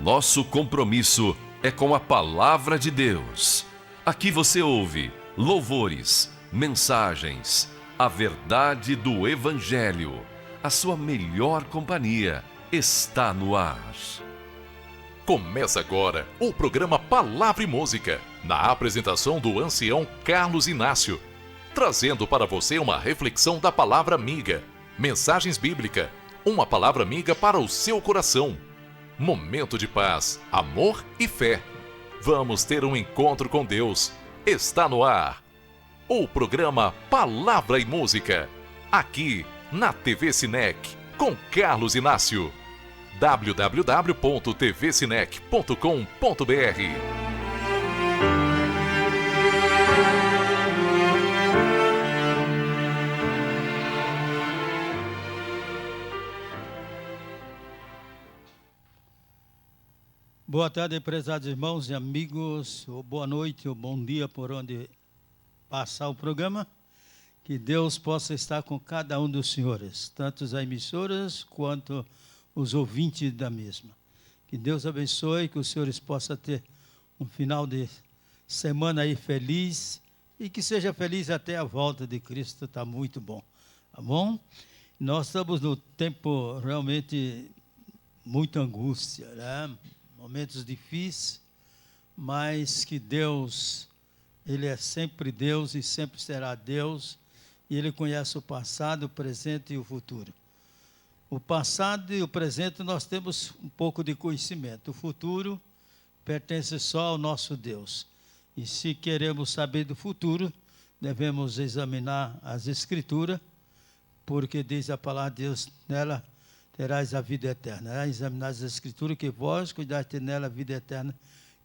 Nosso compromisso é com a Palavra de Deus. Aqui você ouve louvores, mensagens, a verdade do Evangelho. A sua melhor companhia está no ar. Começa agora o programa Palavra e Música, na apresentação do ancião Carlos Inácio, trazendo para você uma reflexão da palavra amiga, mensagens bíblicas, uma palavra amiga para o seu coração. Momento de paz, amor e fé. Vamos ter um encontro com Deus. Está no ar o programa Palavra e Música, aqui na TV Sinec, com Carlos Inácio. www.tvsinec.com.br. Boa tarde, prezados irmãos e amigos, ou boa noite, ou bom dia por onde passar o programa. Que Deus possa estar com cada um dos senhores, tanto as emissoras quanto os ouvintes da mesma. Que Deus abençoe, que os senhores possam ter um final de semana aí feliz e que seja feliz até a volta de Cristo, está muito bom, tá bom? Nós estamos no tempo realmente muita angústia, né? Momentos difíceis, mas que Deus, Ele é sempre Deus e sempre será Deus, e Ele conhece o passado, o presente e o futuro. O passado e o presente nós temos um pouco de conhecimento, o futuro pertence só ao nosso Deus. E se queremos saber do futuro, devemos examinar as Escrituras, porque diz a palavra de Deus, nela terás a vida eterna. Examinar as Escrituras, que vós cuidaste nela a vida eterna,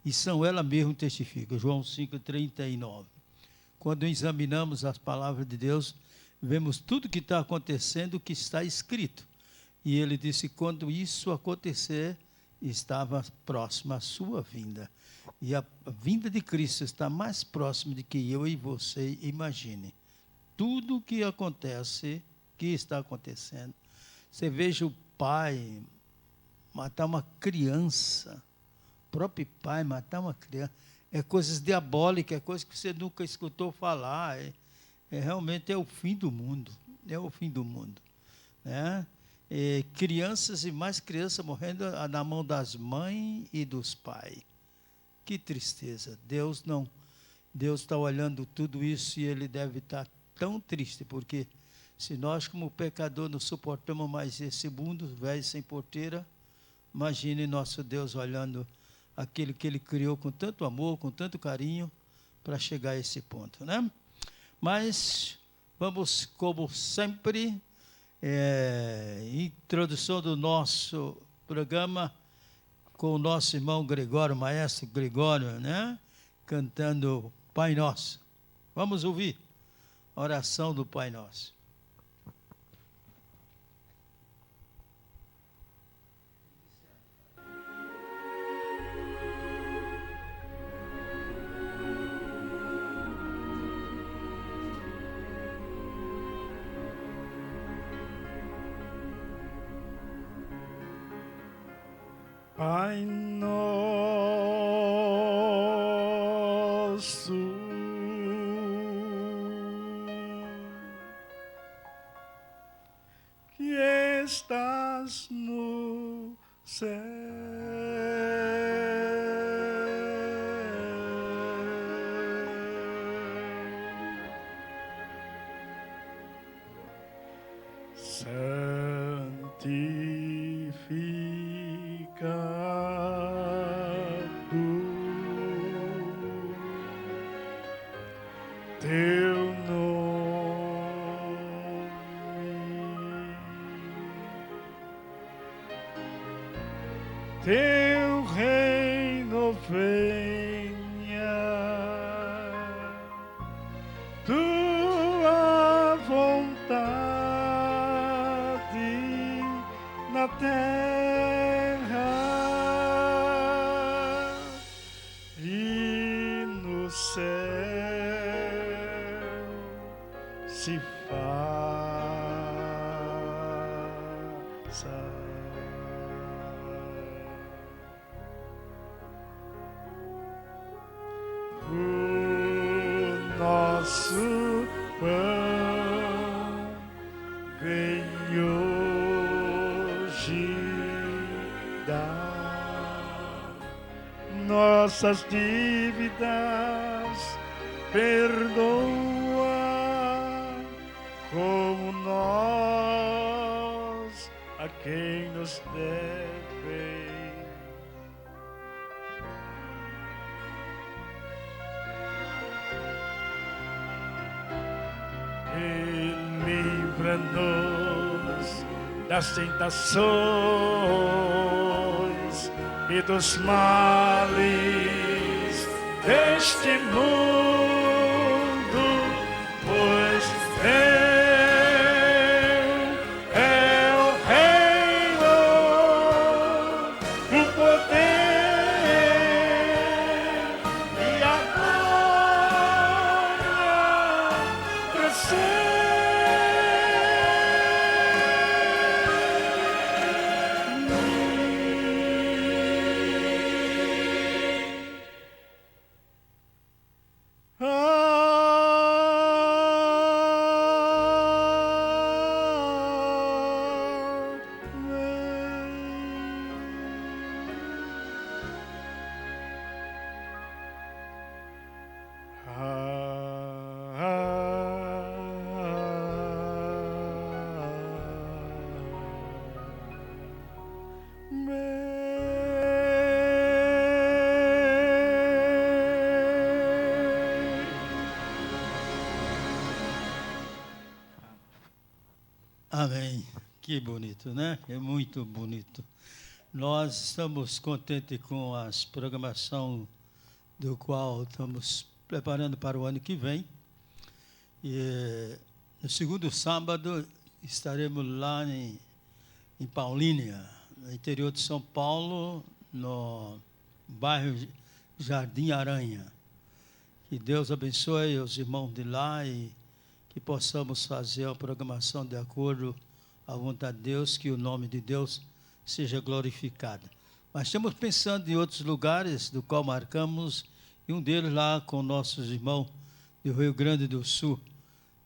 e são ela mesmo testificam. João 5,39. Quando examinamos as palavras de Deus, vemos tudo que está acontecendo, que está escrito. E ele disse, quando isso acontecer, estava próxima a sua vinda. E a vinda de Cristo está mais próxima de que eu e você imagine. Tudo que acontece, que está acontecendo. Você veja o pai matar uma criança, o próprio pai matar uma criança, é coisas diabólicas, é coisas que você nunca escutou falar, realmente é o fim do mundo, é o fim do mundo, né? Crianças e mais crianças morrendo na mão das mães e dos pais, que tristeza. Deus está olhando tudo isso e Ele deve estar tão triste, porque se nós, como pecador, não suportamos mais esse mundo, velho sem porteira, imagine nosso Deus olhando aquele que Ele criou com tanto amor, com tanto carinho, para chegar a esse ponto, né? Mas vamos, como sempre, introdução do nosso programa com o nosso irmão Gregório, maestro Gregório, né? Cantando Pai Nosso. Vamos ouvir a oração do Pai Nosso. Pai nosso, que estás no céu, teu nome, teu reino venha, tua vontade na terra e no céu se faça. nosso pão vem hoje dar. Nossas dívidas perdoa, como nós a quem nos deve. E livra-nos das tentações e dos males deste mundo, pois teu é o reino, o poder e a glória para sempre. Amém. Que bonito, né? É muito bonito. Nós estamos contentes com a programação do qual estamos preparando para o ano que vem. E no segundo sábado estaremos lá em Paulínia, no interior de São Paulo, no bairro Jardim Aranha. Que Deus abençoe os irmãos de lá e que possamos fazer a programação de acordo à vontade de Deus, que o nome de Deus seja glorificado. Mas estamos pensando em outros lugares, do qual marcamos, e um deles lá com nossos irmãos do Rio Grande do Sul.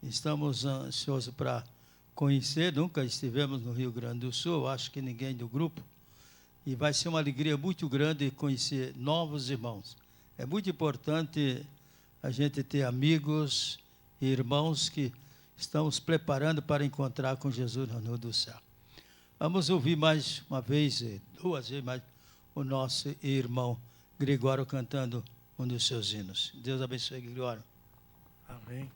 Estamos ansiosos para conhecer, nunca estivemos no Rio Grande do Sul, acho que ninguém do grupo, e vai ser uma alegria muito grande conhecer novos irmãos. É muito importante a gente ter amigos e irmãos que estamos preparando para encontrar com Jesus no reino do céu. Vamos ouvir mais uma vez, duas vezes mais, o nosso irmão Gregório cantando um dos seus hinos. Deus abençoe, Gregório. Amém.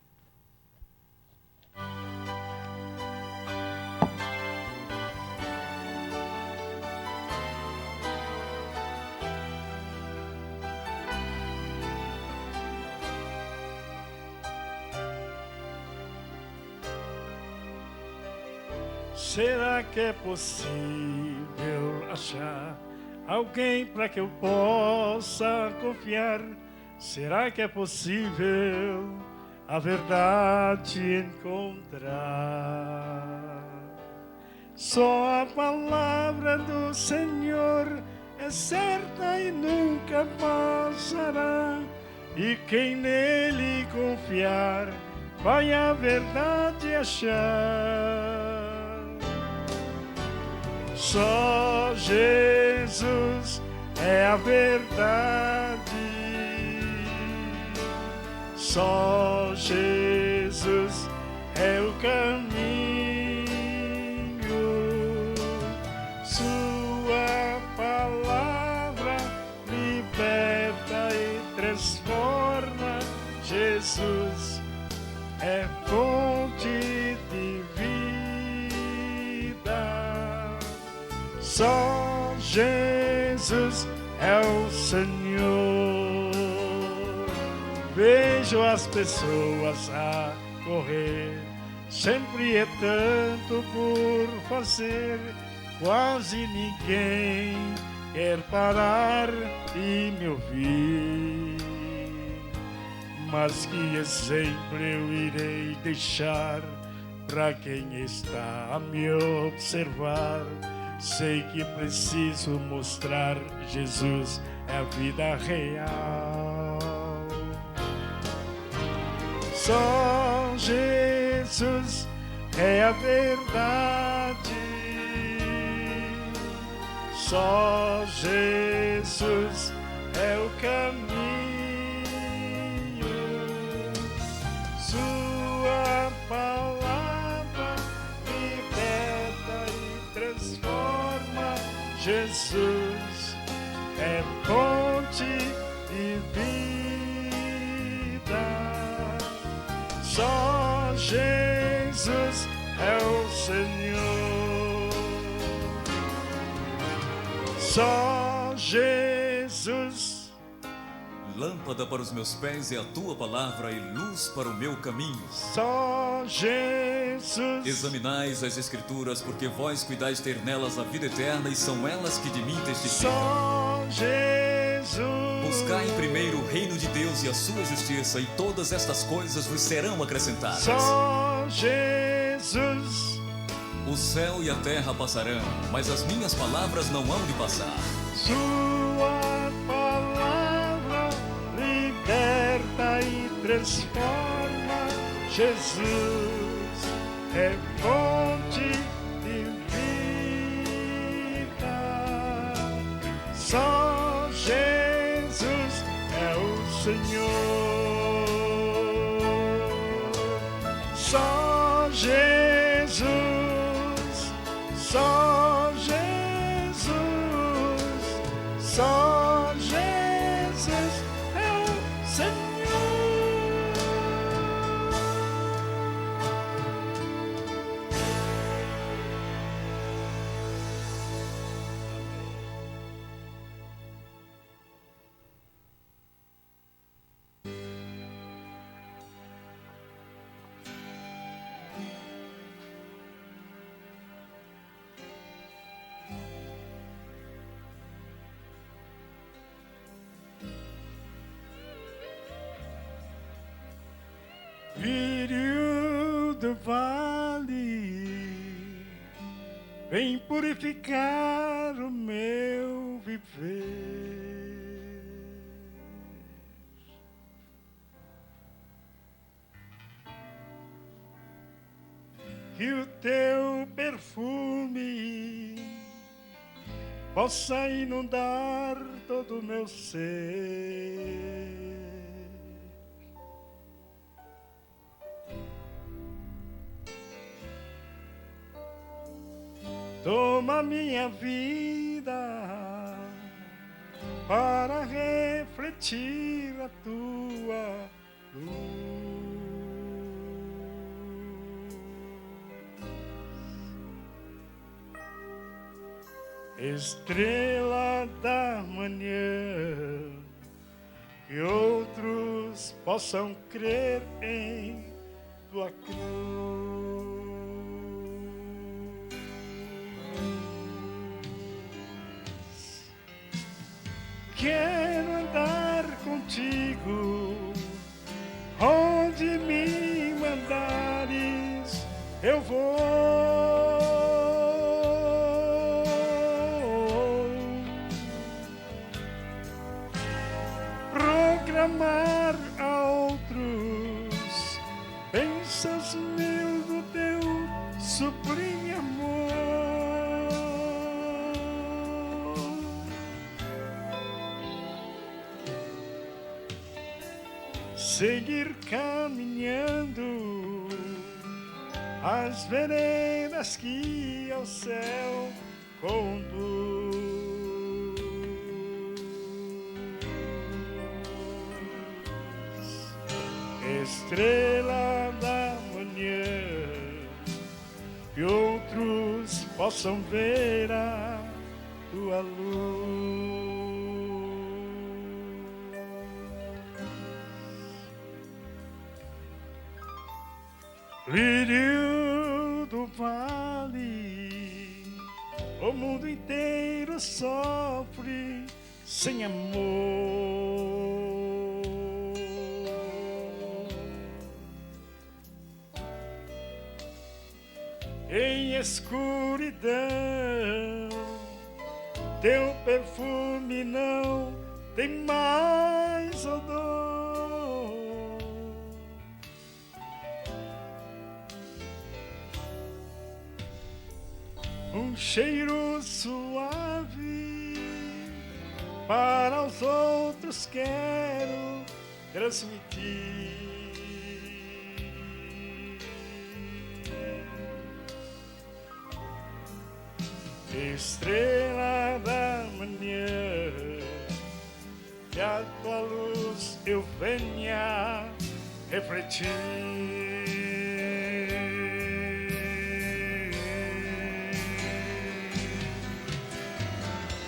Será que é possível achar alguém para que eu possa confiar? Será que é possível a verdade encontrar? Só a palavra do Senhor é certa e nunca passará. E quem nele confiar vai a verdade achar. Só Jesus é a verdade. Só Jesus é o caminho. Sua palavra liberta e transforma. Jesus é fonte de vida. Só Jesus é o Senhor. Vejo as pessoas a correr, sempre é tanto por fazer, quase ninguém quer parar e me ouvir. Mas que exemplo eu irei deixar para quem está a me observar? Sei que preciso mostrar Jesus é a vida real. Só Jesus é a verdade. Só Jesus é o caminho. Sua palavra liberta e transforma. Jesus é fonte de vida. Só Jesus é o Senhor. Só Jesus. Lâmpada para os meus pés é a tua palavra e luz para o meu caminho. Só Jesus. Examinais as Escrituras, porque vós cuidais ter nelas a vida eterna, e são elas que de mim testificam. Só Jesus. Buscai primeiro o reino de Deus e a sua justiça, e todas estas coisas vos serão acrescentadas. Só Jesus. O céu e a terra passarão, mas as minhas palavras não hão de passar. Sua palavra liberta e transforma. Jesus é fonte de vida. Só Jesus é o Senhor. Só Jesus. Só Jesus. Só Jesus é o Senhor. Lírio do vale, vem purificar o meu viver. Que o teu perfume possa inundar todo o meu ser. Toma minha vida para refletir a tua luz. Estrela da manhã, que outros possam crer em tua cruz. Quero andar contigo, onde me mandares, eu vou. Proclamar a outros bênçãos mil do teu sublime amor. Seguir caminhando as veredas que ao céu conduz. Estrela da manhã, que outros possam ver a tua luz. Lírio do vale, o mundo inteiro sofre sem amor. Em escuridão, teu perfume não tem mais odor. um cheiro suave para os outros quero transmitir. Estrela da manhã, que a tua luz eu venha refletir.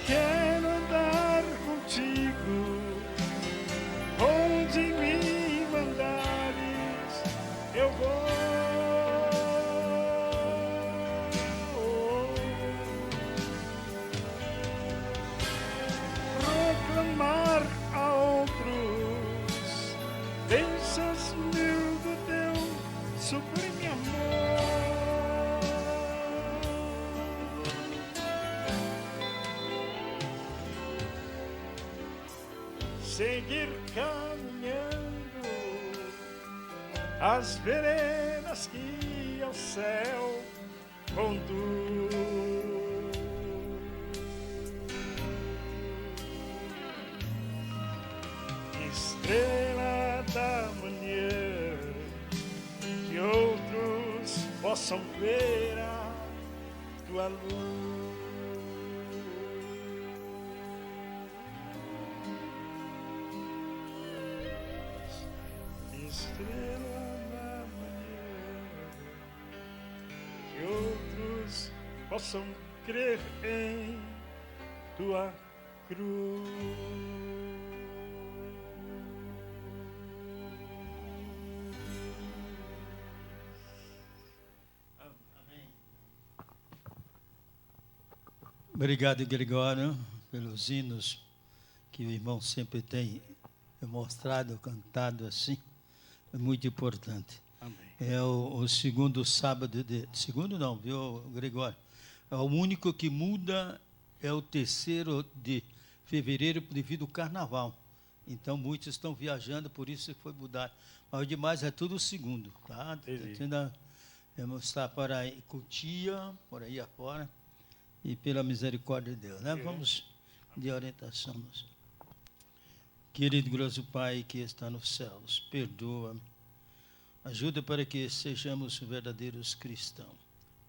Quero andar contigo, onde me mandares, eu vou. Proclamar a outros bênçãos mil do teu sublime amor. Seguir caminhando as veredas que ao céu conduz. Estrela da manhã, que outros possam ver a tua luz. Estrela da manhã, que outros possam crer em tua cruz. Obrigado, Gregório, pelos hinos que o irmão sempre tem mostrado, cantado assim. É muito importante. Amém. É o segundo sábado segundo não, viu, Gregório? É o único que muda, é o 3º de fevereiro devido ao carnaval. Então, muitos estão viajando, por isso que foi mudado. Mas o demais é tudo o segundo, tá? Vamos estar para aí, Cotia, por aí afora. E pela misericórdia de Deus, né? Vamos de orientação. Querido glorioso Pai que está nos céus, perdoa-me. Ajuda para que sejamos verdadeiros cristãos.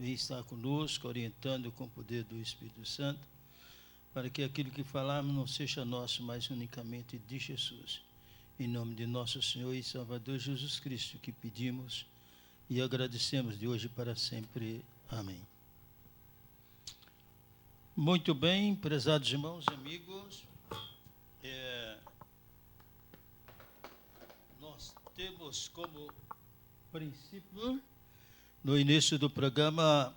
Vem estar conosco, orientando com o poder do Espírito Santo, para que aquilo que falarmos não seja nosso, mas unicamente de Jesus. Em nome de nosso Senhor e Salvador Jesus Cristo, que pedimos e agradecemos de hoje para sempre. Amém. Muito bem, prezados irmãos e amigos, nós temos como princípio, no início do programa,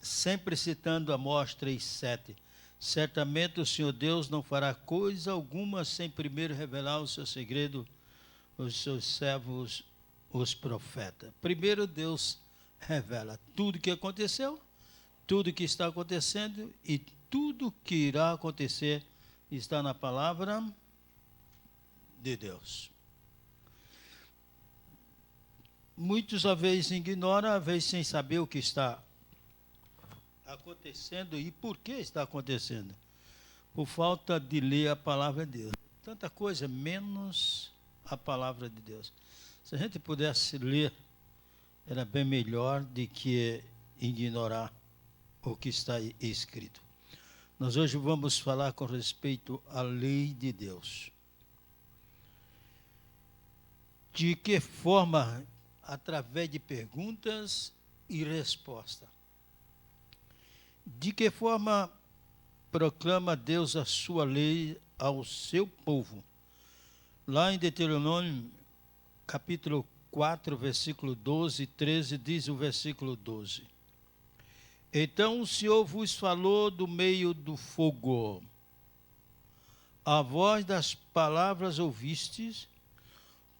sempre citando Amós 3:7, certamente o Senhor Deus não fará coisa alguma sem primeiro revelar o seu segredo aos seus servos, os profetas. Primeiro Deus revela tudo o que aconteceu, tudo que está acontecendo e tudo que irá acontecer está na palavra de Deus. Muitos, às vezes, ignoram, às vezes, sem saber o que está acontecendo e por que está acontecendo. Por falta de ler a palavra de Deus. Tanta coisa, menos a palavra de Deus. Se a gente pudesse ler, era bem melhor do que ignorar o que está escrito. Nós hoje vamos falar com respeito à lei de Deus. De que forma? Através de perguntas e respostas. De que forma proclama Deus a sua lei ao seu povo? Lá em Deuteronômio, capítulo 4, versículo 12 e 13, diz o versículo 12. Então o Senhor vos falou do meio do fogo. A voz das palavras ouvistes,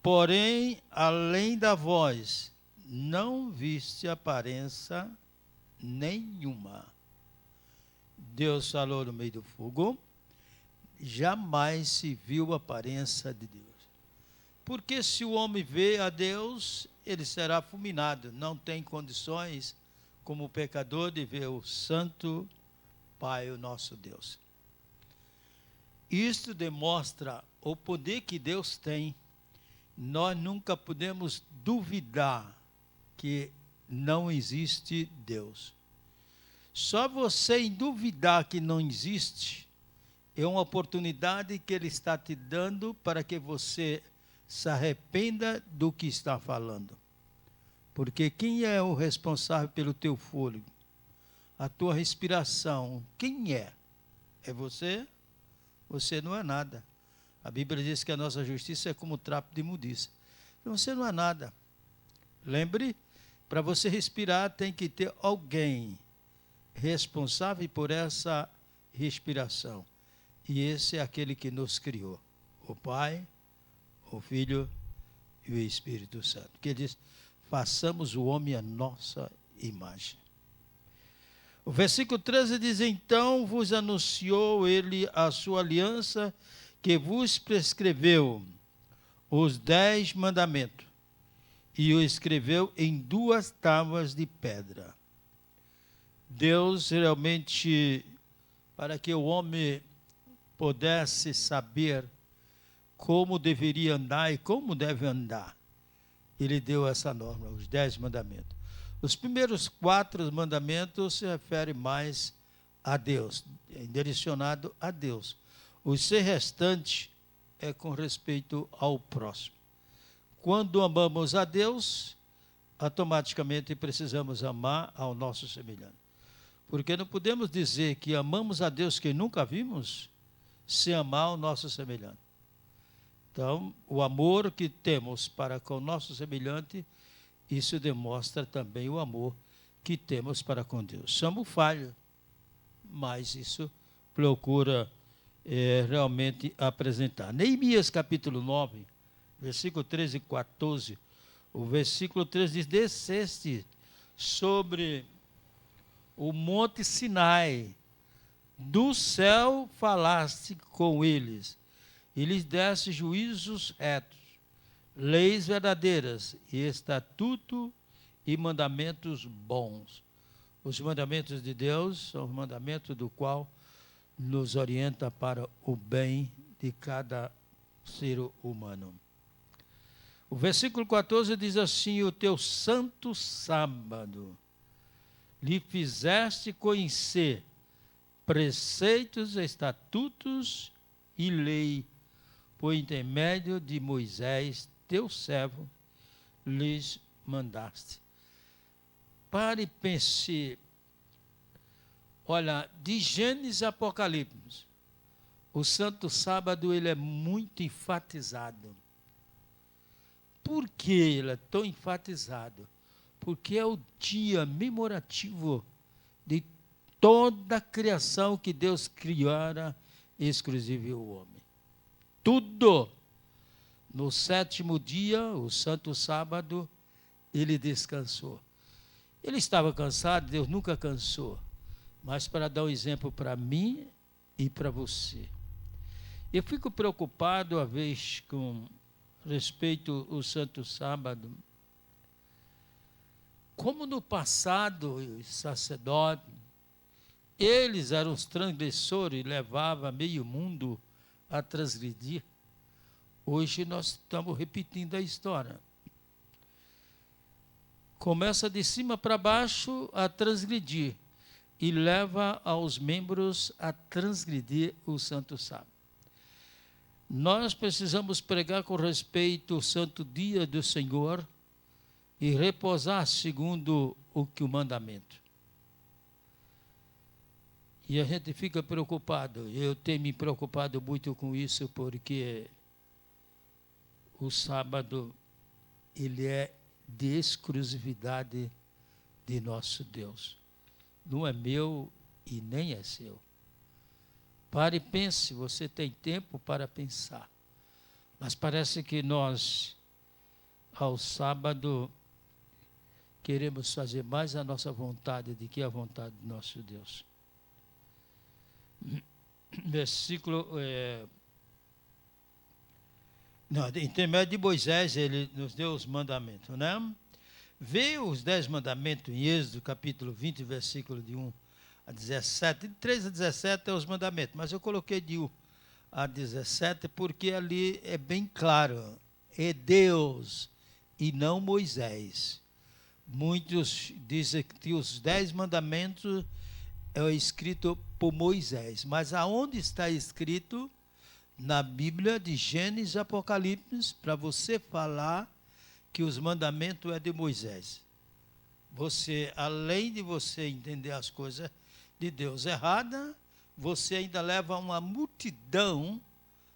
porém, além da voz, não viste aparência nenhuma. Deus falou no meio do fogo, jamais se viu a aparência de Deus. Porque se o homem vê a Deus, ele será fulminado, não tem condições como pecador, de ver o Santo Pai, o nosso Deus. Isto demonstra o poder que Deus tem. Nós nunca podemos duvidar que não existe Deus. Só você em duvidar que não existe é uma oportunidade que Ele está te dando para que você se arrependa do que está falando. Porque quem é o responsável pelo teu fôlego? A tua respiração, quem é? É você? Você não é nada. A Bíblia diz que a nossa justiça é como trapo de imundícia. Então você não é nada. Lembre, para você respirar tem que ter alguém responsável por essa respiração. E esse é aquele que nos criou. O Pai, o Filho e o Espírito Santo. Que ele diz, façamos o homem a nossa imagem. O versículo 13 diz, então vos anunciou ele a sua aliança, que vos prescreveu os 10 mandamentos, e o escreveu em 2 tábuas de pedra. Deus realmente, para que o homem pudesse saber como deveria andar e como deve andar, ele deu essa norma, os 10 mandamentos. Os primeiros 4 mandamentos se referem mais a Deus, é direcionado a Deus. Os 6 restantes é com respeito ao próximo. Quando amamos a Deus, automaticamente precisamos amar ao nosso semelhante. Porque não podemos dizer que amamos a Deus que nunca vimos, sem amar o nosso semelhante. Então, o amor que temos para com o nosso semelhante, isso demonstra também o amor que temos para com Deus. Somos falhos, mas isso procura realmente apresentar. Neemias capítulo 9, versículo 13 e 14, o versículo 13 diz, desceste sobre o monte Sinai, do céu falaste com eles, e lhes deste juízos retos, leis verdadeiras, e estatuto e mandamentos bons. Os mandamentos de Deus são os mandamentos do qual nos orienta para o bem de cada ser humano. O versículo 14 diz assim, o teu santo sábado lhe fizeste conhecer preceitos, estatutos e lei, por intermédio de Moisés, teu servo, lhes mandaste. Pare e pense, olha, de Gênesis a Apocalipse, o Santo Sábado ele é muito enfatizado. Por que ele é tão enfatizado? Porque é o dia memorativo de toda a criação que Deus criara, exclusive o homem. Tudo. No 7º dia, o Santo Sábado, ele descansou. Ele estava cansado, Deus nunca cansou. Mas para dar um exemplo para mim e para você. Eu fico preocupado, às vezes, com respeito ao Santo Sábado. Como no passado, os sacerdotes, eles eram os transgressores, levavam meio mundo a transgredir. Hoje nós estamos repetindo a história. Começa de cima para baixo a transgredir e leva aos membros a transgredir o Santo Sábado. Nós precisamos pregar com respeito ao santo dia do Senhor e repousar segundo o mandamento. E a gente fica preocupado. Eu tenho me preocupado muito com isso porque o sábado ele é de exclusividade de nosso Deus. Não é meu e nem é seu. Pare e pense, você tem tempo para pensar. Mas parece que nós, ao sábado, queremos fazer mais a nossa vontade do que a vontade do nosso Deus. Versículo... Não, em intermédio de Moisés, ele nos deu os mandamentos, né? Vê os 10 mandamentos em Êxodo, capítulo 20, versículo de 1 a 17. De 3 a 17 é os mandamentos, mas eu coloquei de 1 a 17 porque ali é bem claro. É Deus e não Moisés. Muitos dizem que os 10 mandamentos é escrito por Moisés, mas aonde está escrito na Bíblia de Gênesis e Apocalipse para você falar que os mandamentos é de Moisés? Você, além de você entender as coisas de Deus errada, você ainda leva uma multidão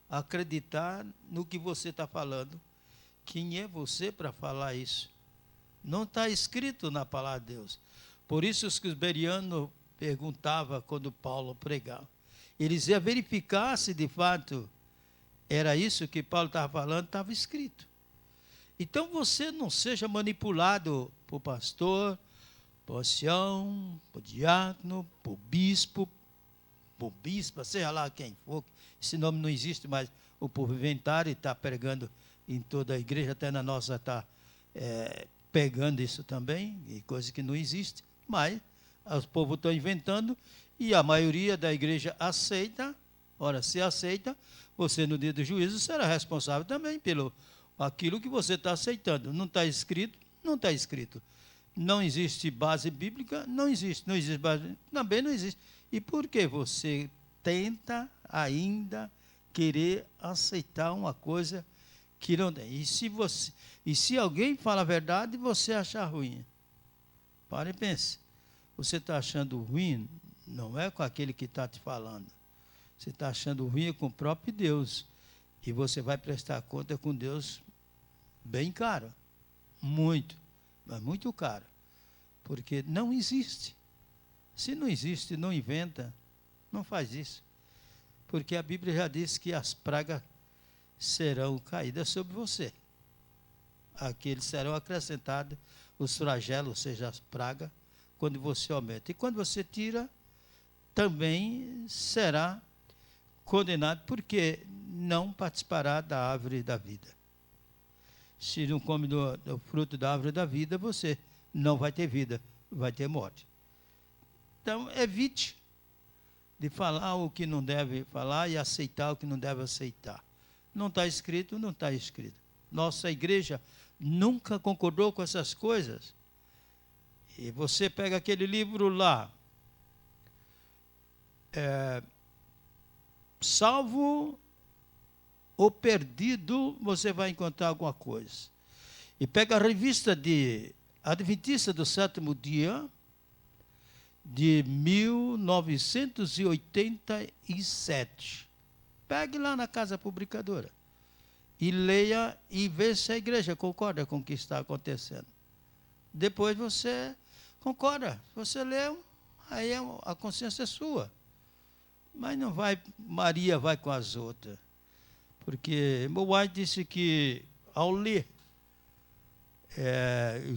a acreditar no que você está falando. Quem é você para falar isso? Não está escrito na palavra de Deus. Por isso que os bereanos perguntavam quando Paulo pregava. Eles iam verificar se de fato era isso que Paulo estava falando, estava escrito. Então você não seja manipulado por pastor, por ancião, por diácono, por bispo, seja lá quem for. Esse nome não existe, mas o povo inventaram e está pregando em toda a igreja, até na nossa está pegando isso também, e coisa que não existe, mas os povos estão inventando e a maioria da igreja aceita. Ora, se aceita, você no dia do juízo será responsável também pelo aquilo que você está aceitando. Não está escrito, não está escrito. Não existe base bíblica, não existe base, também não existe. E por que você tenta ainda querer aceitar uma coisa que não tem? E se alguém fala a verdade, você achar ruim. Pare e pense. Você está achando ruim, não é com aquele que está te falando. Você está achando ruim com o próprio Deus. E você vai prestar conta com Deus bem caro. Muito, mas muito caro. Porque não existe. Se não existe, não inventa, não faz isso. Porque a Bíblia já diz que as pragas serão caídas sobre você. Aqueles serão acrescentados, os flagelos, ou seja, as pragas, quando você aumenta. E quando você tira, também será condenado, porque não participará da árvore da vida. Se não come do fruto da árvore da vida, você não vai ter vida, vai ter morte. Então, evite de falar o que não deve falar e aceitar o que não deve aceitar. Não está escrito, não está escrito. Nossa igreja nunca concordou com essas coisas. E você pega aquele livro lá, salvo ou perdido, você vai encontrar alguma coisa. E pega a revista de Adventista do Sétimo Dia, de 1987. Pegue lá na casa publicadora e leia e veja se a igreja concorda com o que está acontecendo. Depois você concorda. Você leu, aí a consciência é sua. Mas não vai, Maria vai com as outras. Porque White disse que ao ler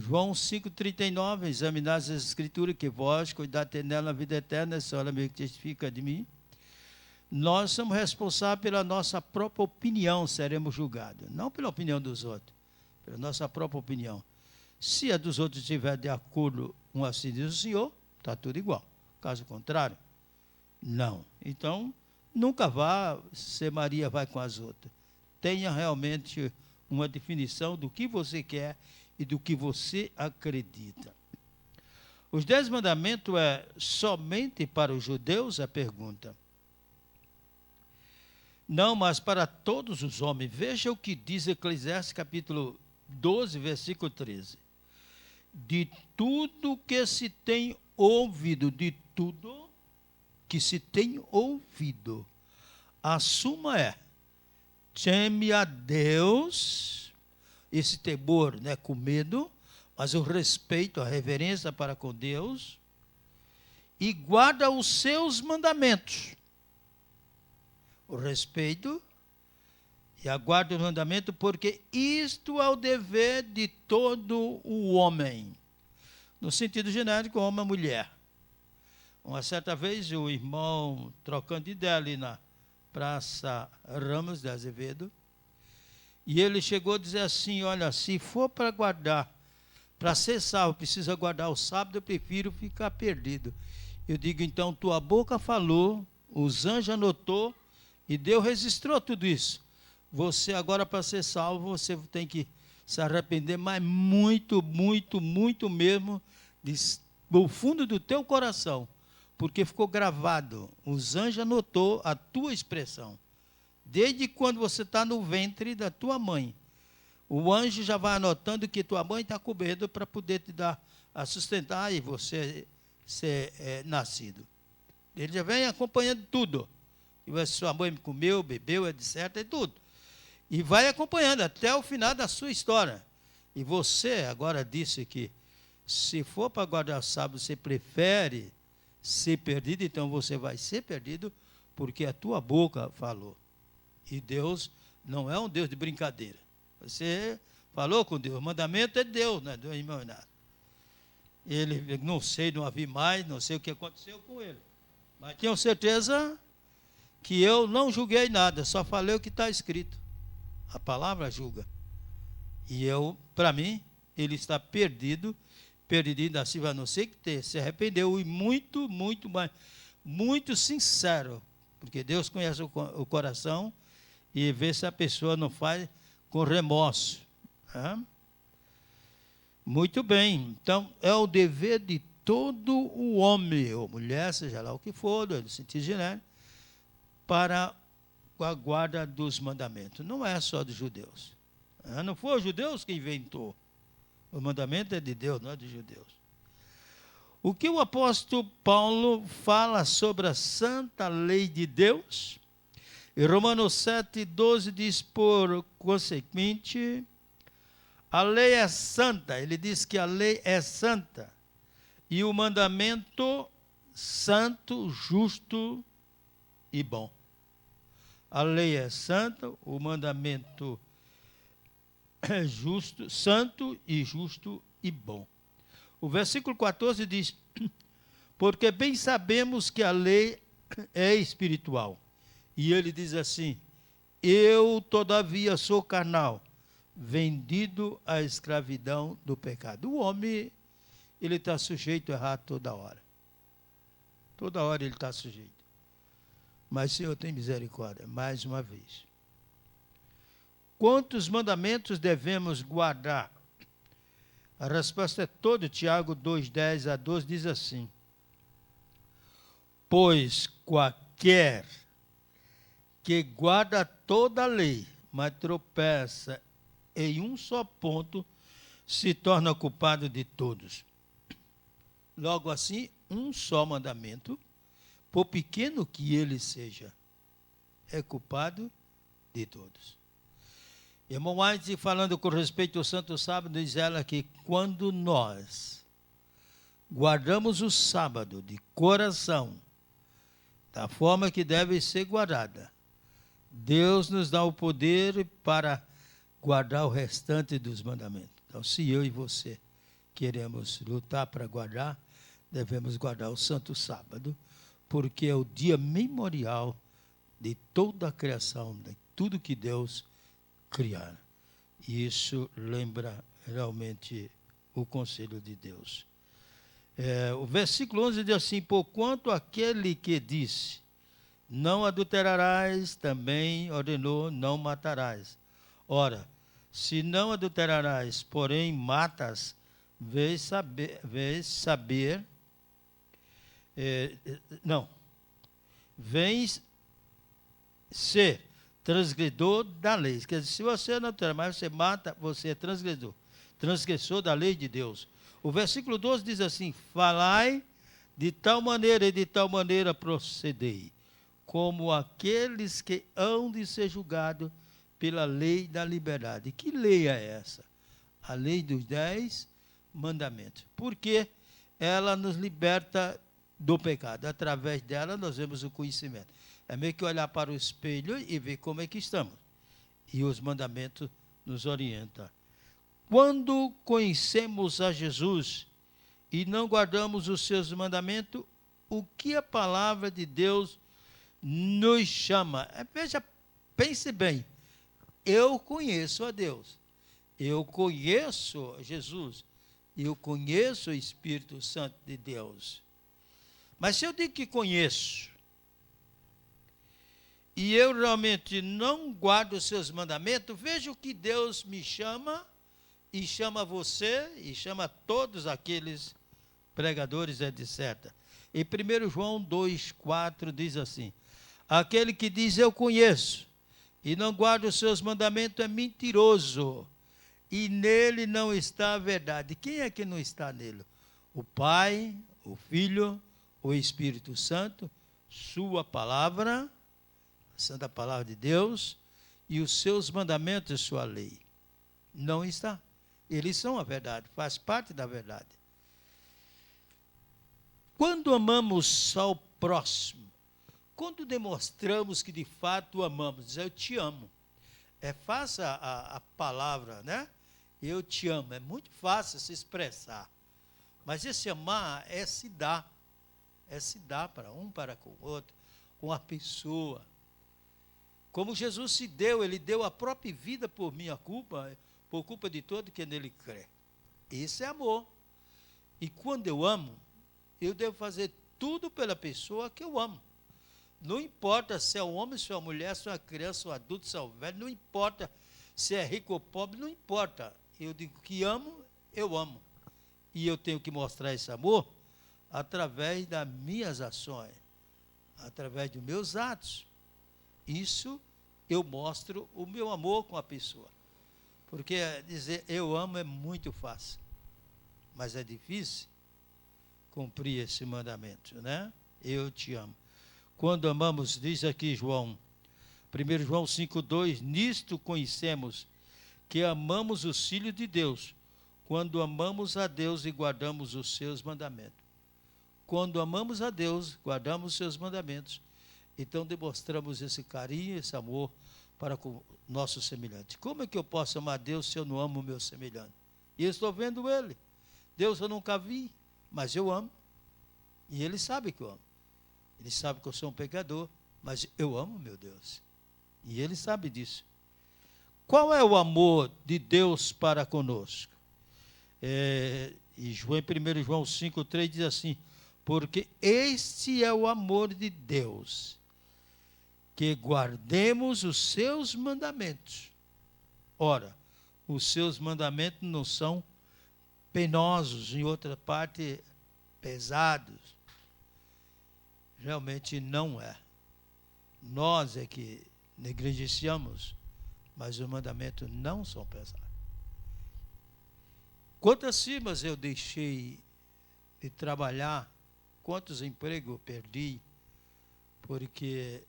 João 5,39, examinar as escrituras, que vós, cuidar ter nela na vida eterna, só ela me testifica de mim. Nós somos responsáveis pela nossa própria opinião, seremos julgados. Não pela opinião dos outros, pela nossa própria opinião. Se a dos outros estiver de acordo com assim diz o Senhor, está tudo igual. Caso contrário, não. Então, nunca vá se Maria vai com as outras. Tenha realmente uma definição do que você quer e do que você acredita. Os 10 mandamentos é somente para os judeus? A pergunta. Não, mas para todos os homens. Veja o que diz Eclesiastes capítulo 12, versículo 13. De tudo que se tem ouvido, de tudo que se tem ouvido, a suma é: teme a Deus, esse temor, né, com medo, mas o respeito, a reverência para com Deus, e guarda os seus mandamentos. O respeito e a guarda do mandamento, porque isto é o dever de todo o homem. No sentido genérico, homem e mulher. Uma certa vez, o irmão, trocando ideia ali na Praça Ramos de Azevedo, e ele chegou a dizer assim: olha, se for para guardar Para ser salvo, precisa guardar o sábado, eu prefiro ficar perdido. Eu digo, então, tua boca falou, os anjos anotou, e Deus registrou tudo isso. Você agora, para ser salvo, você tem que se arrepender, mas muito, muito, muito mesmo, do fundo do teu coração, porque ficou gravado. Os anjos anotou a tua expressão. Desde quando você está no ventre da tua mãe, o anjo já vai anotando que tua mãe está com medo para poder te dar a sustentar e você ser nascido. Ele já vem acompanhando tudo. E sua mãe comeu, bebeu, etc. e tudo. E vai acompanhando até o final da sua história. E você agora disse que se for para guardar o sábado, você prefere ser perdido, então você vai ser perdido porque a tua boca falou. E Deus não é um Deus de brincadeira. Você falou com Deus, o mandamento é de Deus, não é do irmão nada. Ele, não sei, não havia mais, não sei o que aconteceu com ele. Mas tenho certeza que eu não julguei nada, só falei o que está escrito. A palavra julga. E para mim, ele está perdido assim, a não ser que se arrependeu, e muito, muito, mais, muito sincero, porque Deus conhece o coração e vê se a pessoa não faz com remorso. Muito bem, então é o dever de todo o homem, ou mulher, seja lá o que for, no sentido genérico, para a guarda dos mandamentos. Não é só dos judeus. Não foi os judeus que inventou. O mandamento é de Deus, não é dos judeus. O que o apóstolo Paulo fala sobre a santa lei de Deus? Em Romanos 7,12 diz, por consequente, a lei é santa. Ele diz que a lei é santa. E o mandamento santo, justo e bom. A lei é santa, o mandamento é justo, santo e justo e bom. O versículo 14 diz, porque bem sabemos que a lei é espiritual. E ele diz assim, eu todavia sou carnal, vendido à escravidão do pecado. O homem, ele está sujeito a errar toda hora. Toda hora ele está sujeito. Mas o Senhor tem misericórdia, mais uma vez. Quantos mandamentos devemos guardar? A resposta é toda. Tiago 2:10 a 12 diz assim, pois qualquer que guarda toda a lei, mas tropeça em um só ponto, se torna culpado de todos. Logo assim, um só mandamento, por pequeno que ele seja, é culpado de todos. Irmão White, falando com respeito ao Santo Sábado, diz ela que quando nós guardamos o sábado de coração, da forma que deve ser guardada, Deus nos dá o poder para guardar o restante dos mandamentos. Então, se eu e você queremos lutar para guardar, devemos guardar o Santo Sábado, porque é o dia memorial de toda a criação, de tudo que Deus criar. E isso lembra realmente o conselho de Deus. O versículo 11 diz assim, porquanto aquele que disse, não adulterarás, também ordenou, não matarás. Ora, se não adulterarás, porém matas, vês ser transgredor da lei. Quer dizer, se você não adulterar, mas você mata, você é transgressor da lei de Deus. O versículo 12 diz assim, falai de tal maneira e de tal maneira procedei, como aqueles que hão de ser julgados pela lei da liberdade. Que lei é essa? A lei dos 10 mandamentos. Porque ela nos liberta do pecado. Através dela nós vemos o conhecimento. É meio que olhar para o espelho e ver como é que estamos. E os mandamentos nos orientam. Quando conhecemos a Jesus e não guardamos os seus mandamentos, o que a palavra de Deus nos chama? Veja, pense bem. Eu conheço a Deus. Eu conheço Jesus. Eu conheço o Espírito Santo de Deus. Mas se eu digo que conheço, e eu realmente não guardo os seus mandamentos, veja o que Deus me chama, e chama você, e chama todos aqueles pregadores, etc. Em 1 João 2,4 diz assim: aquele que diz eu conheço, e não guarda os seus mandamentos é mentiroso, e nele não está a verdade. Quem é que não está nele? O Pai, o Filho, o Espírito Santo, sua palavra, a santa palavra de Deus, e os seus mandamentos, sua lei. Não está. Eles são a verdade, faz parte da verdade. Quando amamos ao próximo, quando demonstramos que de fato amamos, diz eu te amo. É fácil a palavra, né? Eu te amo, é muito fácil se expressar. Mas esse amar é se dar. É se dar para um, para com o outro, com a pessoa. Como Jesus se deu, ele deu a própria vida por minha culpa, por culpa de todo que nele crê. Esse é amor. E quando eu amo, eu devo fazer tudo pela pessoa que eu amo. Não importa se é um homem, se é uma mulher, se é uma criança, se é um adulto, se é um velho, não importa se é rico ou pobre, não importa. Eu digo que amo, eu amo. E eu tenho que mostrar esse amor através das minhas ações, através dos meus atos. Isso eu mostro o meu amor com a pessoa. Porque dizer eu amo é muito fácil, mas é difícil cumprir esse mandamento, né? Eu te amo. Quando amamos, diz aqui João, 1 João 5,2, nisto conhecemos que amamos os filhos de Deus, quando amamos a Deus e guardamos os seus mandamentos. Quando amamos a Deus, guardamos os seus mandamentos, então demonstramos esse carinho, esse amor para com o nosso semelhante. Como é que eu posso amar a Deus se eu não amo o meu semelhante? E eu estou vendo ele. Deus eu nunca vi, mas eu amo. E ele sabe que eu amo. Ele sabe que eu sou um pecador, mas eu amo meu Deus. E ele sabe disso. Qual é o amor de Deus para conosco? E em 1 João 5,3 diz assim, porque este é o amor de Deus, que guardemos os seus mandamentos. Ora, os seus mandamentos não são penosos, em outra parte, pesados. Realmente não é. Nós é que negligenciamos, mas os mandamentos não são pesados. Quantas firmas eu deixei de trabalhar, quantos empregos eu perdi, porque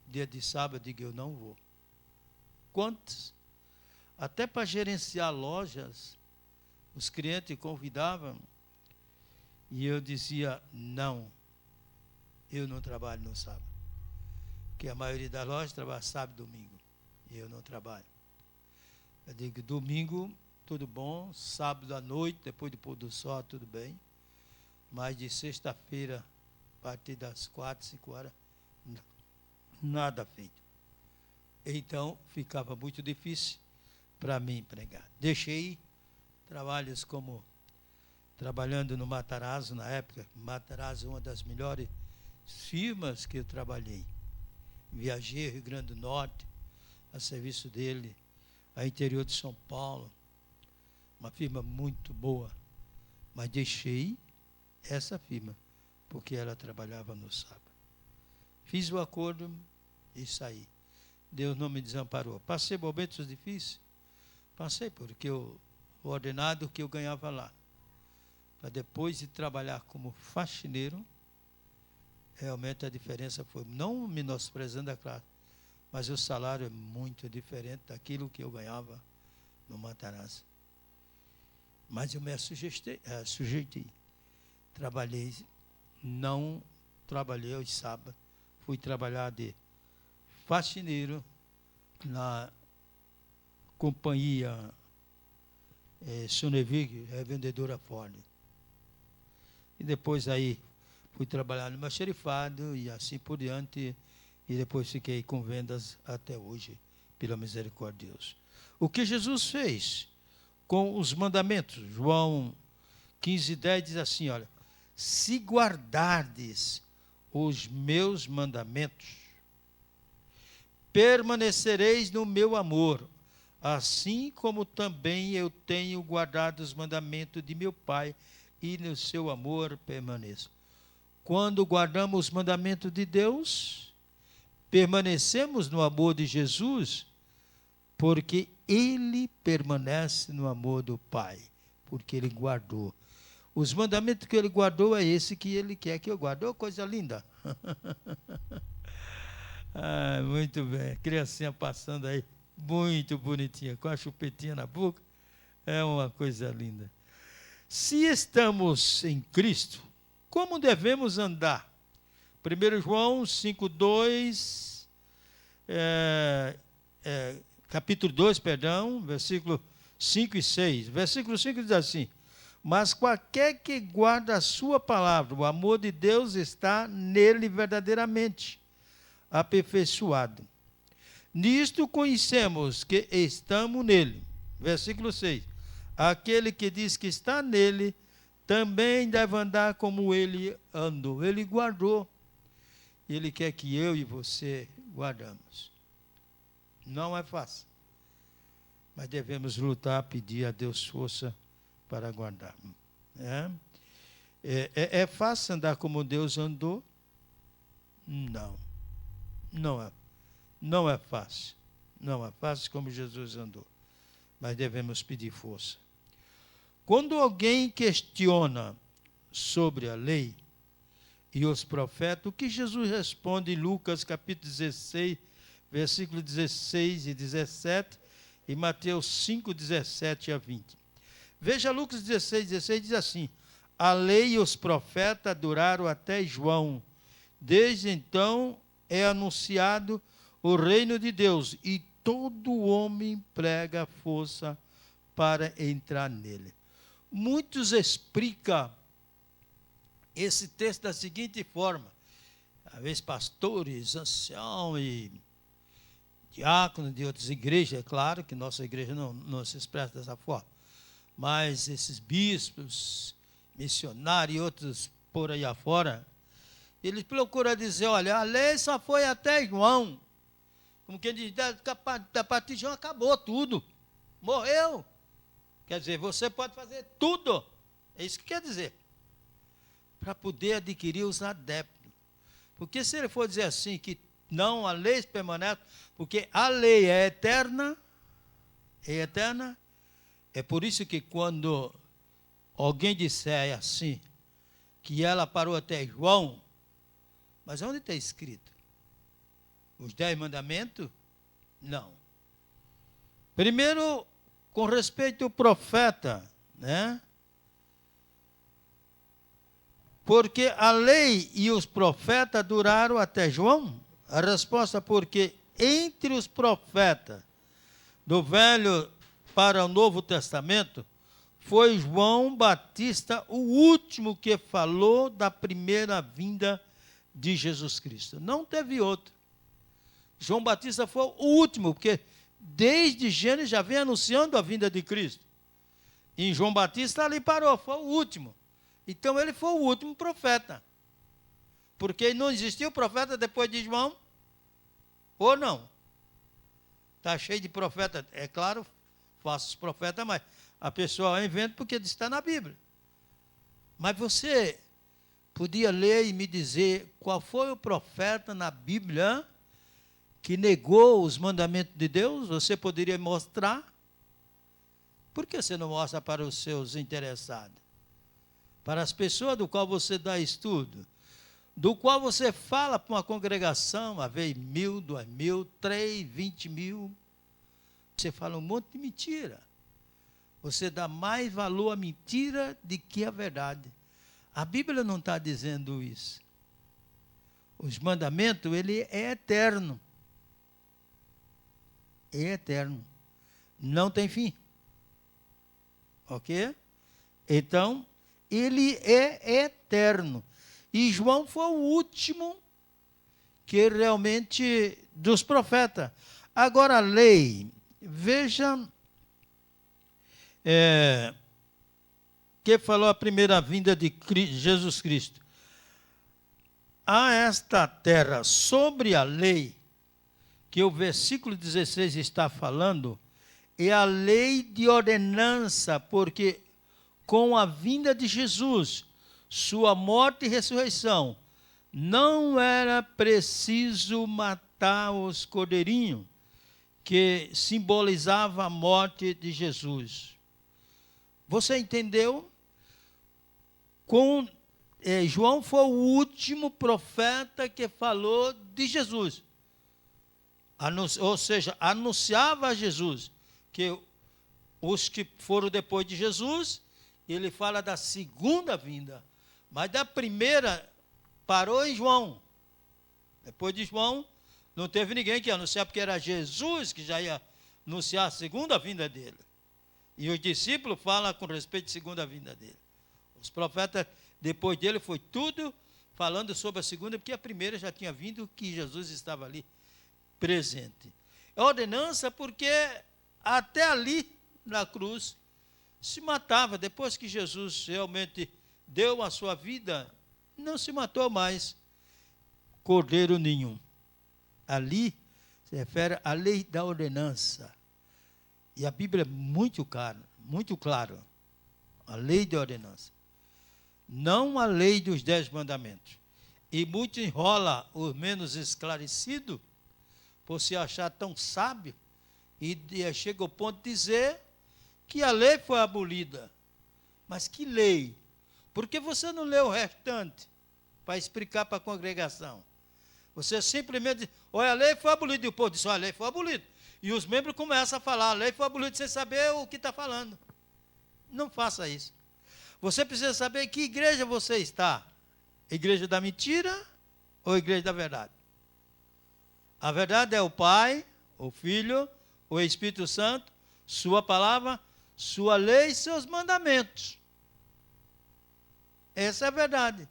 dia de sábado eu digo eu não vou. Quantos? Até para gerenciar lojas, os clientes convidavam e eu dizia não, eu não trabalho no sábado. Porque a maioria das lojas trabalha sábado e domingo. E eu não trabalho. Eu digo domingo, tudo bom, sábado à noite, depois do pôr do sol, tudo bem. Mas de sexta-feira, a partir das 4, 5 horas, nada feito. Então, ficava muito difícil para mim pregar. Deixei trabalhos como trabalhando no Matarazzo, na época. Matarazzo é uma das melhores firmas que eu trabalhei. Viajei ao Rio Grande do Norte, a serviço dele, ao interior de São Paulo. Uma firma muito boa. Mas deixei essa firma, porque ela trabalhava no sábado. Fiz o acordo e saí. Deus não me desamparou. Passei momentos difíceis? Passei, porque o ordenado que eu ganhava lá, para depois de trabalhar como faxineiro, realmente a diferença foi, não menosprezando a classe, mas o salário é muito diferente daquilo que eu ganhava no Matarazzo. Mas eu me sujeitei. Trabalhei, não trabalhei aos sábados, fui trabalhar de faxineiro na companhia Sonevig, vendedora Ford. E depois aí fui trabalhar no xerifado e assim por diante, e depois fiquei com vendas até hoje, pela misericórdia de Deus. O que Jesus fez com os mandamentos? João 15:10 diz assim, olha, se guardardes os meus mandamentos, permanecereis no meu amor, assim como também eu tenho guardado os mandamentos de meu Pai, e no seu amor permaneço. Quando guardamos os mandamentos de Deus, permanecemos no amor de Jesus, porque Ele permanece no amor do Pai, porque Ele guardou. Os mandamentos que Ele guardou é esse que Ele quer que eu guarde. Oh, coisa linda! Muito bem, criancinha passando aí, muito bonitinha, com a chupetinha na boca, é uma coisa linda. Se estamos em Cristo, como devemos andar? 1 João 5:2, capítulo 2, versículo 5 e 6. Versículo 5 diz assim, mas qualquer que guarda a sua palavra, o amor de Deus está nele verdadeiramente aperfeiçoado. Nisto conhecemos que estamos nele. Versículo 6. Aquele que diz que está nele, também deve andar como ele andou. Ele guardou. Ele quer que eu e você guardamos. Não é fácil. Mas devemos lutar, pedir a Deus força para guardar. É fácil andar como Deus andou? Não. Não é fácil. Não é fácil como Jesus andou. Mas devemos pedir força. Quando alguém questiona sobre a lei e os profetas, o que Jesus responde em Lucas capítulo 16, versículo 16 e 17, e Mateus 5, 17 a 20. Veja Lucas 16, 16, diz assim, a lei e os profetas duraram até João. Desde então é anunciado o reino de Deus, e todo homem prega força para entrar nele. Muitos explicam esse texto da seguinte forma, às vezes pastores, anciãos e diáconos de outras igrejas, é claro que nossa igreja não se expressa dessa forma, mas esses bispos, missionários e outros por aí afora, eles procuram dizer, olha, a lei só foi até João. Como quem diz, da partir de João acabou tudo. Morreu. Quer dizer, você pode fazer tudo. É isso que quer dizer. Para poder adquirir os adeptos. Porque se ele for dizer assim, que não, a lei permanece, porque a lei é eterna, é por isso que quando alguém disser assim, que ela parou até João, mas onde está escrito? Os 10 mandamentos? Não. Primeiro, com respeito ao profeta, né? Porque a lei e os profetas duraram até João? A resposta, porque entre os profetas do Velho para o Novo Testamento, foi João Batista o último que falou da primeira vinda de Jesus Cristo. Não teve outro. João Batista foi o último, porque desde Gênesis já vem anunciando a vinda de Cristo. E João Batista ali parou, foi o último. Então ele foi o último profeta. Porque não existiu profeta depois de João? Ou não? Está cheio de profeta, é claro, falsos profetas, mas a pessoa inventa porque está na Bíblia. Mas você podia ler e me dizer qual foi o profeta na Bíblia que negou os mandamentos de Deus? Você poderia mostrar? Por que você não mostra para os seus interessados? Para as pessoas do qual você dá estudo, do qual você fala para uma congregação, uma vez 1.000, 2.000, 3, 20.000, você fala um monte de mentira. Você dá mais valor à mentira do que à verdade. A Bíblia não está dizendo isso. Os mandamentos, ele é eterno. É eterno. Não tem fim. Ok? Então, ele é eterno. E João foi o último que realmente dos profetas. Agora a lei, veja que falou a primeira vinda de Jesus Cristo. A esta terra, sobre a lei, que o versículo 16 está falando, é a lei de ordenança, porque com a vinda de Jesus, sua morte e ressurreição, não era preciso matar os cordeirinhos, que simbolizava a morte de Jesus. Você entendeu? João foi o último profeta que falou de Jesus. Ou seja, anunciava a Jesus, que os que foram depois de Jesus, ele fala da segunda vinda. Mas da primeira, parou em João. Depois de João, não teve ninguém que ia anunciar, porque era Jesus que já ia anunciar a segunda vinda dele. E os discípulos falam com respeito à segunda vinda dele. Os profetas, depois dele, foi tudo falando sobre a segunda, porque a primeira já tinha vindo, que Jesus estava ali presente. É ordenança porque até ali, na cruz, se matava. Depois que Jesus realmente deu a sua vida, não se matou mais cordeiro nenhum. Ali se refere à lei da ordenança. E a Bíblia é muito claro. A lei da ordenança. Não a lei dos 10 mandamentos. E muito enrola os menos esclarecidos, por se achar tão sábio, e chega ao ponto de dizer que a lei foi abolida. Mas que lei? Por que você não lê o restante para explicar para a congregação? Você simplesmente diz, olha, a lei foi abolida. E o povo diz, olha, a lei foi abolida. E os membros começam a falar, a lei foi abolida, sem saber o que está falando. Não faça isso. Você precisa saber que igreja você está. Igreja da mentira ou igreja da verdade? A verdade é o Pai, o Filho, o Espírito Santo, sua palavra, sua lei e seus mandamentos. Essa é a verdade.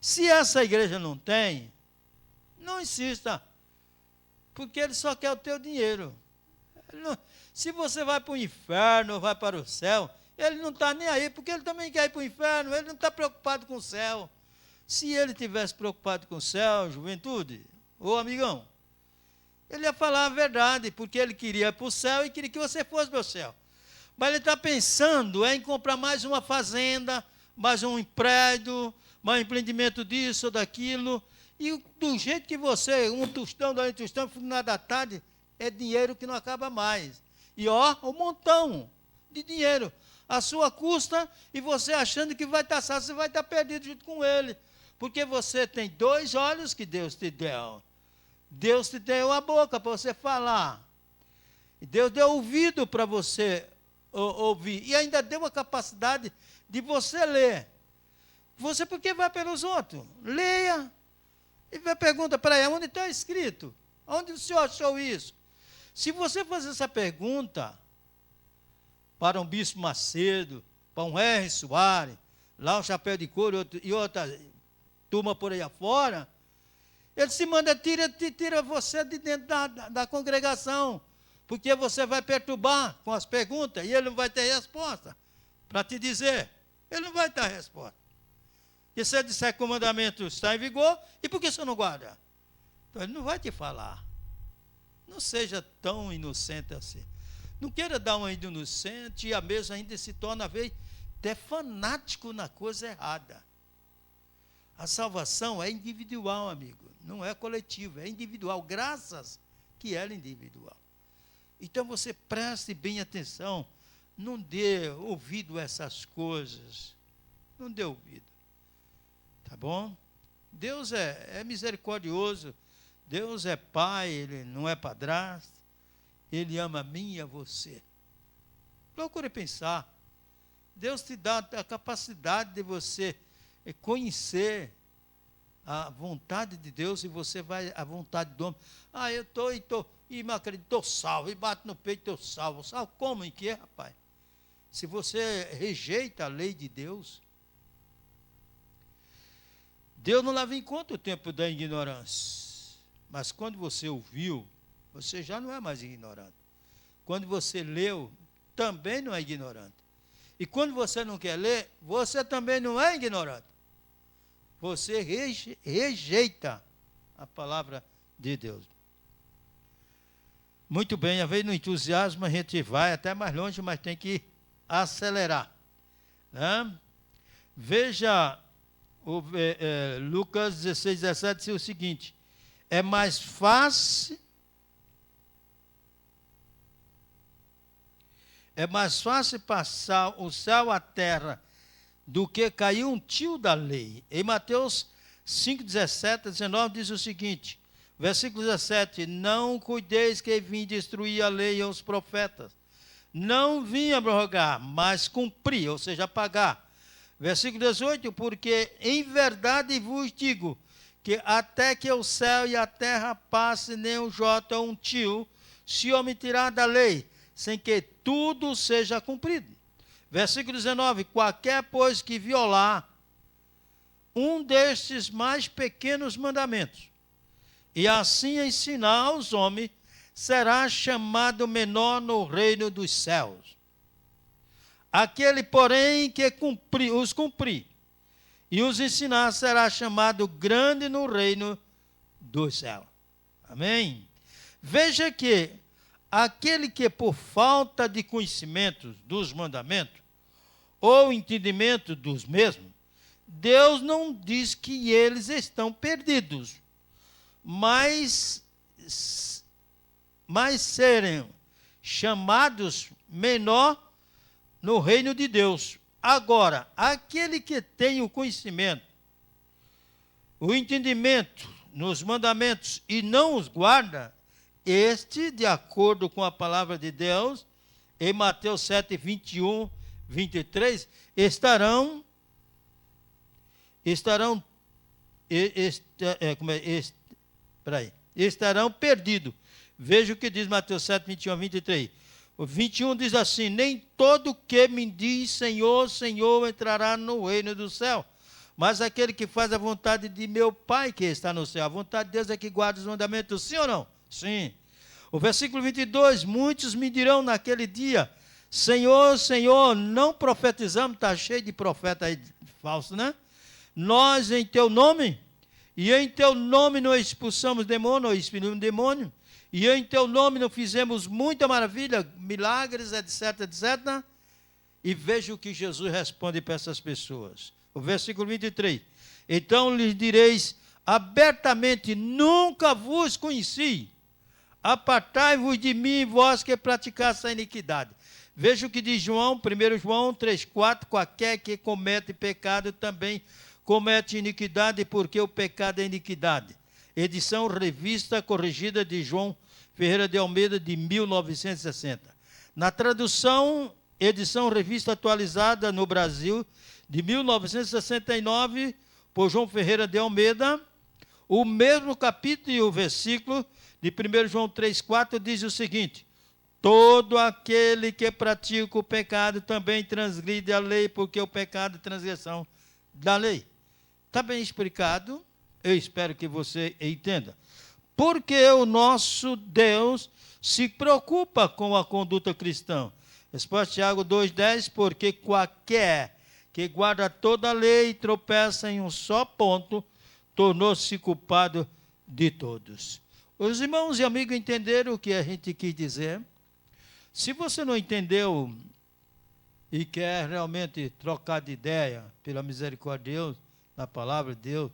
Se essa igreja não tem, não insista, porque ele só quer o teu dinheiro. Se você vai para o inferno ou vai para o céu, ele não está nem aí, porque ele também quer ir para o inferno, ele não está preocupado com o céu. Se ele tivesse preocupado com o céu, juventude, ô amigão, ele ia falar a verdade, porque ele queria ir para o céu e queria que você fosse para o céu. Mas ele está pensando em comprar mais uma fazenda, mais um prédio, mais um empreendimento disso ou daquilo. E do jeito que você, um tostão, dois tostão, no final da tarde, é dinheiro que não acaba mais. E um montão de dinheiro. A sua custa, e você achando que vai estar salvo, você vai estar perdido junto com ele. Porque você tem 2 olhos que Deus te deu. Deus te deu a boca para você falar. E Deus deu ouvido para você ouvir. E ainda deu a capacidade de você ler. Você por que vai pelos outros? Leia. E pergunta para ele, onde está escrito? Onde o senhor achou isso? Se você fazer essa pergunta para um bispo Macedo, para um R. Soares, lá um chapéu de couro e outra turma por aí afora, ele se manda, tira você de dentro da congregação, porque você vai perturbar com as perguntas e ele não vai ter resposta para te dizer. Ele não vai ter resposta. E se ele disser que o mandamento está em vigor, e por que você não guarda? Então ele não vai te falar. Não seja tão inocente assim. Não queira dar uma de inocente e a mesma ainda se torna, às vezes, até fanático na coisa errada. A salvação é individual, amigo. Não é coletiva, é individual. Graças que ela é individual. Então você preste bem atenção. Não dê ouvido a essas coisas. Não dê ouvido. Tá bom? Deus é misericordioso. Deus é pai, ele não é padrasto. Ele ama a mim e a você. Procure pensar. Deus te dá a capacidade de você conhecer a vontade de Deus e você vai à vontade do homem. Eu estou salvo, e bate no peito, estou salvo. Salvo como? Em que, rapaz? Se você rejeita a lei de Deus, Deus não leva em conta o tempo da ignorância. Mas quando você ouviu, você já não é mais ignorante. Quando você leu, também não é ignorante. E quando você não quer ler, você também não é ignorante. Você rejeita a palavra de Deus. Muito bem, a vez no entusiasmo a gente vai até mais longe, mas tem que acelerar. Né? Veja Lucas 16, 17, diz o seguinte: é mais fácil passar o céu à terra do que cair um tio da lei. Em Mateus 5, 17, 19 diz o seguinte, versículo 17: não cuideis que vim destruir a lei e os profetas. Não vim abrogar, mas cumprir, ou seja, apagar. Versículo 18: porque em verdade vos digo, que até que o céu e a terra passe, nem um jota ou um tio se omitirá da lei, sem que tudo seja cumprido. Versículo 19: qualquer, pois, que violar um destes mais pequenos mandamentos, e assim ensinar aos homens, será chamado menor no reino dos céus. Aquele, porém, que os cumprir e os ensinar, será chamado grande no reino dos céus. Amém? Veja que aquele que por falta de conhecimento dos mandamentos, ou entendimento dos mesmos, Deus não diz que eles estão perdidos, mas serem chamados menor no reino de Deus. Agora, aquele que tem o conhecimento, o entendimento nos mandamentos e não os guarda, este, de acordo com a palavra de Deus, em Mateus 7, 21, 23, estarão perdidos. Veja o que diz Mateus 7, 21, 23. O 21 diz assim: nem todo que me diz Senhor, Senhor entrará no reino do céu, mas aquele que faz a vontade de meu Pai que está no céu. A vontade de Deus é que guarda os mandamentos, sim ou não? Sim. O versículo 22, muitos me dirão naquele dia, Senhor, Senhor, não profetizamos, está cheio de profeta aí falso, né? Nós em teu nome, e em teu nome não expulsamos demônio, ou expelimos demônio, e em teu nome não fizemos muita maravilha, milagres, etc, etc. E veja o que Jesus responde para essas pessoas. O versículo 23, então lhes direis abertamente, nunca vos conheci, apartai-vos de mim, vós que praticais a iniquidade. Veja o que diz João, 1 João 3,4, qualquer que comete pecado também comete iniquidade, porque o pecado é iniquidade. Edição revista corrigida de João Ferreira de Almeida, de 1960. Na tradução, edição revista atualizada no Brasil, de 1969, por João Ferreira de Almeida, o mesmo capítulo e o versículo de 1 João 3,4 diz o seguinte: todo aquele que pratica o pecado também transgride a lei, porque o pecado é transgressão da lei. Está bem explicado? Eu espero que você entenda. Porque o nosso Deus se preocupa com a conduta cristã. Resposta Tiago 2,10, porque qualquer que guarda toda a lei e tropeça em um só ponto, tornou-se culpado de todos. Os irmãos e amigos entenderam o que a gente quis dizer? Se você não entendeu e quer realmente trocar de ideia, pela misericórdia de Deus, na palavra de Deus,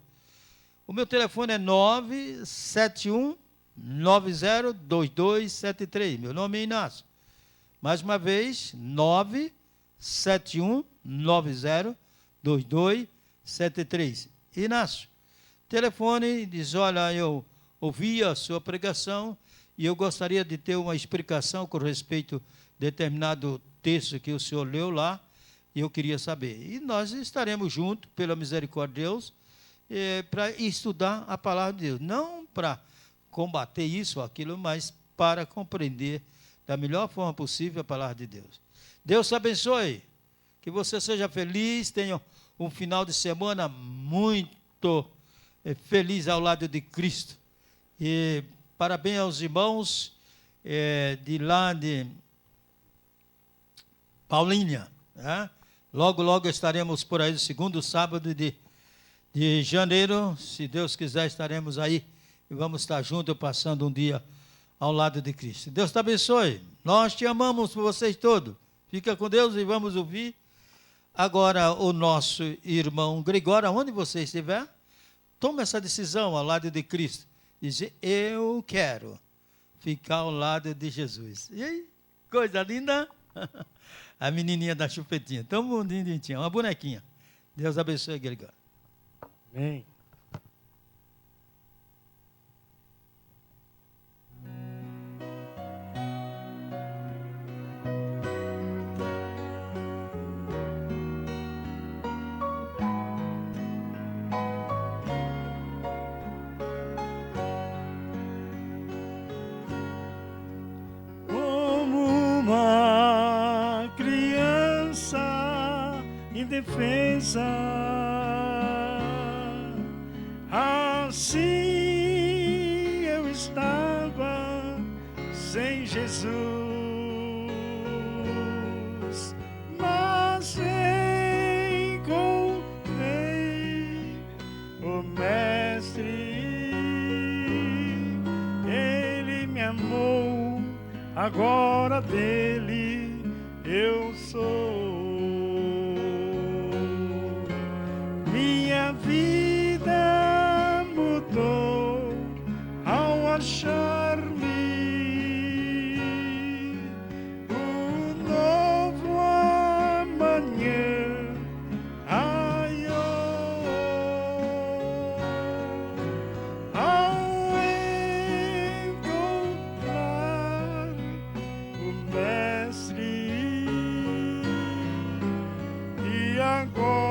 o meu telefone é 971-902273. Meu nome é Inácio. Mais uma vez, 971-902273. Inácio, telefone, diz, olha, eu ouvi a sua pregação e eu gostaria de ter uma explicação com respeito a determinado texto que o senhor leu lá, e eu queria saber. E nós estaremos juntos, pela misericórdia de Deus, para estudar a palavra de Deus. Não para combater isso ou aquilo, mas para compreender da melhor forma possível a palavra de Deus. Deus te abençoe, que você seja feliz, tenha um final de semana muito feliz ao lado de Cristo. E parabéns aos irmãos de lá de Paulínia, Tá? Logo, logo estaremos por aí, no segundo sábado de janeiro. Se Deus quiser, estaremos aí e vamos estar juntos, passando um dia ao lado de Cristo. Deus te abençoe. Nós te amamos por vocês todos. Fica com Deus e vamos ouvir agora o nosso irmão Gregório, aonde você estiver. Toma essa decisão ao lado de Cristo. Dizer, eu quero ficar ao lado de Jesus. E aí, coisa linda. A menininha da chupetinha, tão bonitinha, uma bonequinha. Deus abençoe, Gregório. Amém. Defesa, assim eu estava sem Jesus, mas encontrei o Mestre, Ele me amou, agora dele eu sou. Vida mudou ao achar-me um novo amanhã. Ai, oh, ao encontrar o Mestre, e agora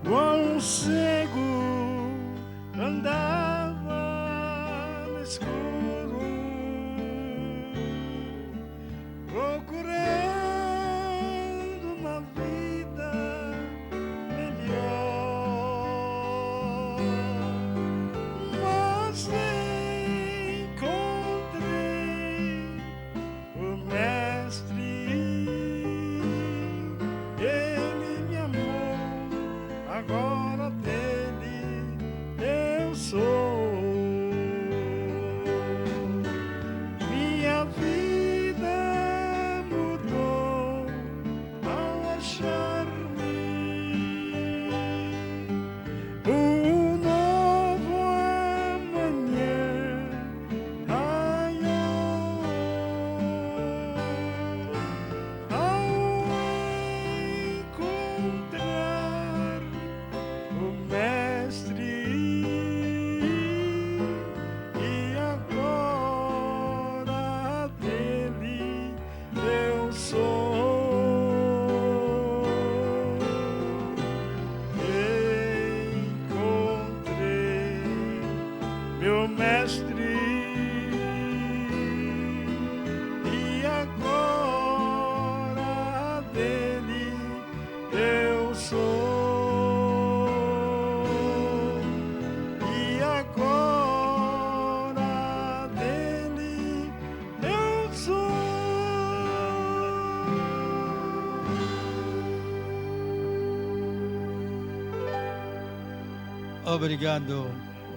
quão cego andava no escuro, procurando uma vida melhor, mas encontrei o Mestre, Ele me amou, agora dele eu sou. Minha vida mudou ao achar-me um novo amanhã. Ai, oh, ao encontrar o Mestre, e agora dele eu sou. Encontrei meu Mestre, e agora dele eu sou. Obrigado,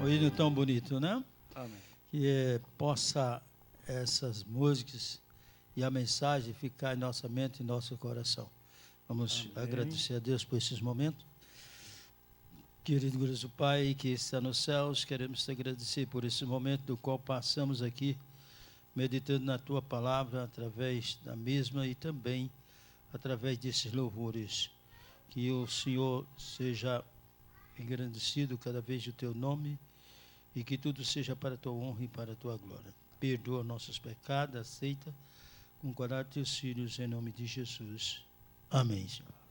o hino tão bonito, né? Amém. Que possa essas músicas e a mensagem ficar em nossa mente e em nosso coração. Vamos agradecer a Deus por esses momentos. Querido glorioso Pai, que está nos céus, queremos te agradecer por esse momento do qual passamos aqui, meditando na Tua palavra, através da mesma e também através desses louvores. Que o Senhor seja engrandecido cada vez o Teu nome e que tudo seja para a Tua honra e para a Tua glória. Perdoa nossos pecados, aceita com coragem Teus filhos, em nome de Jesus. Amém, Senhor.